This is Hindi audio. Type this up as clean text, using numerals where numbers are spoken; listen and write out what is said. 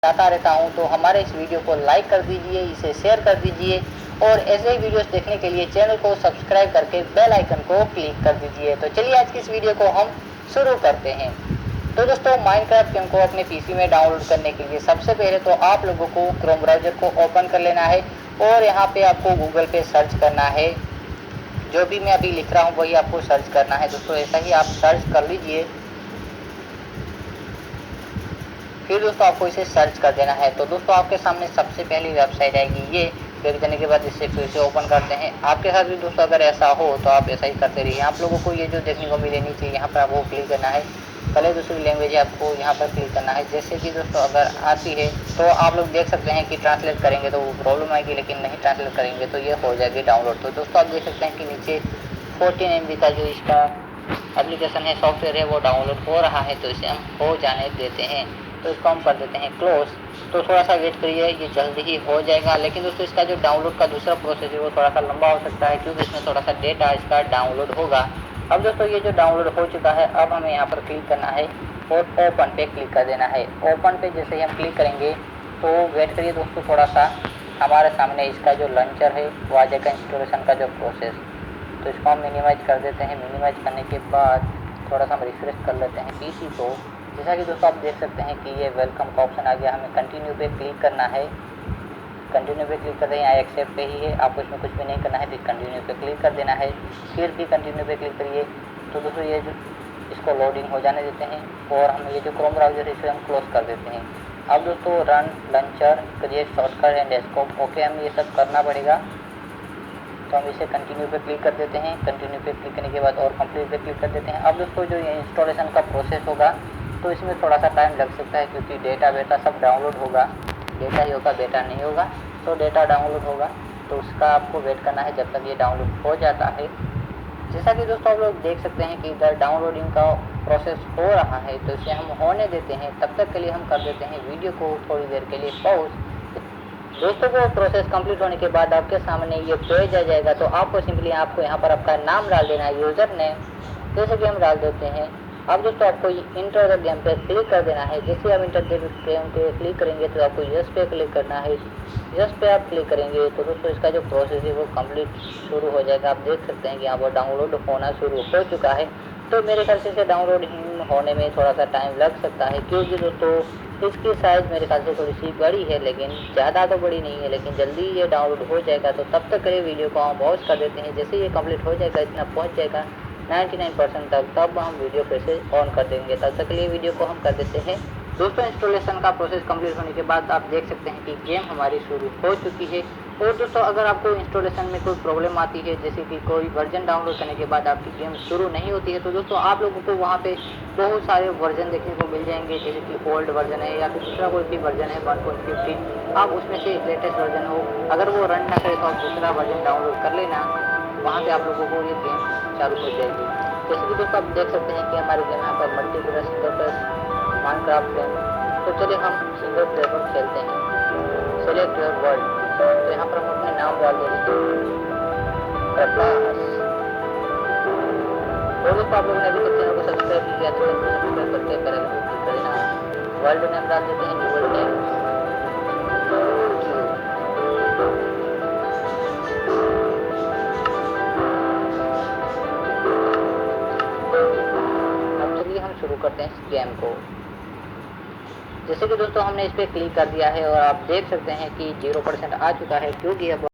आता रहता हूँ, तो हमारे इस वीडियो को लाइक कर दीजिए, इसे शेयर कर दीजिए और ऐसे ही वीडियोस देखने के लिए चैनल को सब्सक्राइब करके बेल आइकन को क्लिक कर दीजिए। तो चलिए आज की इस वीडियो को हम शुरू करते हैं। तो दोस्तों, माइनक्राफ्ट गेम को अपने पीसी में डाउनलोड करने के लिए सबसे पहले तो आप लोगों को क्रोम ब्राउज़र को ओपन कर लेना है और यहाँ पे आपको गूगल पे सर्च करना है। जो भी मैं अभी लिख रहा हूँ वही आपको सर्च करना है दोस्तों। ऐसा ही आप सर्च कर लीजिए, फिर दोस्तों आपको इसे सर्च कर देना है। तो दोस्तों आपके सामने सबसे पहली वेबसाइट आएगी। ये देख देने के बाद इसे फिर से ओपन करते हैं। आपके साथ भी दोस्तों अगर ऐसा हो तो आप ऐसा ही करते रहिए। आप लोगों को ये जो देखने को मिलेनी चाहिए, यहाँ पर आपको क्लिक करना है। पहले दूसरी लैंग्वेज आपको यहाँ पर क्लिक करना है। जैसे कि दोस्तों अगर आती है तो आप लोग देख सकते हैं कि ट्रांसलेट करेंगे तो वो प्रॉब्लम आएगी, लेकिन नहीं ट्रांसलेट करेंगे तो ये हो जाएगी डाउनलोड। तो दोस्तों आप देख सकते हैं कि नीचे 14 MB का जो इसका एप्लीकेशन है, सॉफ्टवेयर है, वो डाउनलोड हो रहा है। तो इसे हम हो जाने देते हैं। तो इसको हम कर देते हैं क्लोज। तो थोड़ा सा वेट करिए, ये जल्दी ही हो जाएगा। लेकिन दोस्तों इसका जो डाउनलोड का दूसरा प्रोसेस है वो थोड़ा सा लंबा हो सकता है, क्योंकि इसमें थोड़ा सा डेटा इसका डाउनलोड होगा। अब दोस्तों ये जो डाउनलोड हो चुका है, अब हमें यहाँ पर क्लिक करना है और ओपन पे क्लिक कर देना है। ओपन पे जैसे ही हम क्लिक करेंगे तो वेट करिए दोस्तों, थोड़ा सा हमारे सामने इसका जो लॉन्चर है वो आ जाएगा, इंस्टॉलेशन का जो प्रोसेस। तो इसको हम मिनिमाइज कर देते हैं। मिनिमाइज करने के बाद थोड़ा सा हम रिफ्रेश कर लेते हैं पीसी को। जैसा कि दोस्तों आप देख सकते हैं कि ये वेलकम का ऑप्शन आ गया। हमें कंटिन्यू पे क्लिक करना है। कंटिन्यू पे क्लिक करते हैं, यहाँ एक्सेप्ट पे ही है, आपको इसमें कुछ भी नहीं करना है। फिर कंटिन्यू पे क्लिक कर देना है, फिर भी कंटिन्यू पे क्लिक करिए। तो दोस्तों ये जो इसको लोडिंग हो जाने देते हैं और हम ये जो क्रोम ब्राउज़र है इसे हम क्लोज कर देते हैं। अब दोस्तों run launcher, create shortcut and scope, okay हमें ये सब करना पड़ेगा। तो हम इसे कंटिन्यू पे क्लिक कर देते हैं। कंटिन्यू पे क्लिक करने के बाद और कंप्लीट पे क्लिक कर देते हैं। अब दोस्तों जो ये इंस्टॉलेशन का प्रोसेस होगा तो इसमें थोड़ा सा टाइम लग सकता है, क्योंकि डेटा वेटा सब डाउनलोड होगा। डेटा ही होगा, बेटा नहीं होगा। तो डेटा डाउनलोड होगा तो उसका आपको वेट करना है जब तक ये डाउनलोड हो जाता है। जैसा कि दोस्तों आप लोग देख सकते हैं कि इधर डाउनलोडिंग का प्रोसेस हो रहा है, तो इसे हम होने देते हैं। तब तक के लिए हम कर देते हैं वीडियो को थोड़ी देर के लिए पॉज। दोस्तों को प्रोसेस कंप्लीट होने के बाद आपके सामने ये पेज आ जाएगा। तो आपको सिंपली आपको यहाँ पर आपका नाम डाल देना है, यूज़र नेम जैसे कि हम डाल देते हैं। अब दोस्तों आपको इंटर द गेम पे क्लिक कर देना है। जैसे आप इंटर द गेम पे क्लिक करेंगे तो आपको यस पे क्लिक करना है। यस पे आप क्लिक करेंगे तो दोस्तों इसका जो प्रोसेस है वो कंप्लीट शुरू हो जाएगा। आप देख सकते हैं कि यहाँ पर डाउनलोड होना शुरू हो चुका है। तो मेरे ख्याल से इसे डाउनलोड होने में थोड़ा सा टाइम लग सकता है, क्योंकि दोस्तों इसकी साइज़ मेरे ख्याल से थोड़ी सी बड़ी है, लेकिन ज़्यादा तो बड़ी नहीं है। लेकिन जल्दी ये डाउनलोड हो जाएगा। तो तब तक ये वीडियो को हम पॉज कर देते हैं। जैसे ये कंप्लीट हो जाएगा, इतना पहुंच जाएगा 99% तक, तब हम वीडियो फिर से ऑन कर देंगे। तब तक के लिए वीडियो को हम कर देते हैं। दोस्तों इंस्टॉलेशन का प्रोसेस कंप्लीट होने के बाद आप देख सकते हैं कि गेम हमारी शुरू हो चुकी है। और दोस्तों अगर आपको इंस्टॉलेशन में कोई प्रॉब्लम आती है, जैसे कि कोई वर्जन डाउनलोड करने के बाद आपकी गेम शुरू नहीं होती है, तो दोस्तों आप लोगों को वहाँ पे बहुत सारे वर्जन देखने को मिल जाएंगे। जैसे कि ओल्ड वर्जन है या फिर दूसरा कोई भी वर्जन है 1.15, आप उसमें से लेटेस्ट वर्जन हो, अगर वो रन ना करे तो आप दूसरा वर्जन डाउनलोड कर लेना। वहाँ पे आप लोगों को ये गेम चालू हो जाएगी। जैसे कि दोस्तों आप देख सकते हैं कि हमारे गेम यहाँ पर multiplayer single player Minecraft game. तो चलिए हम सिंगल प्लेयर पर खेलते हैं। सेलेक्ट योर वर्ल्ड, तो यहाँ पर हम अपने नाम डाल देंगे प्रकाश। और दोस्तों आप लोगों ने अभी तक चैनल को सब्सक्राइब नहीं किया तो चैनल को सब्सक्राइब करके बेल आइकन को क्लिक कर देना। वर्ल्ड नेम डाल देते हैं गूगल नेम। अब चलिए हम शुरू करते हैं इस गेम को। जैसे कि दोस्तों हमने इस पर क्लिक कर दिया है और आप देख सकते हैं कि 0% आ चुका है, क्योंकि अब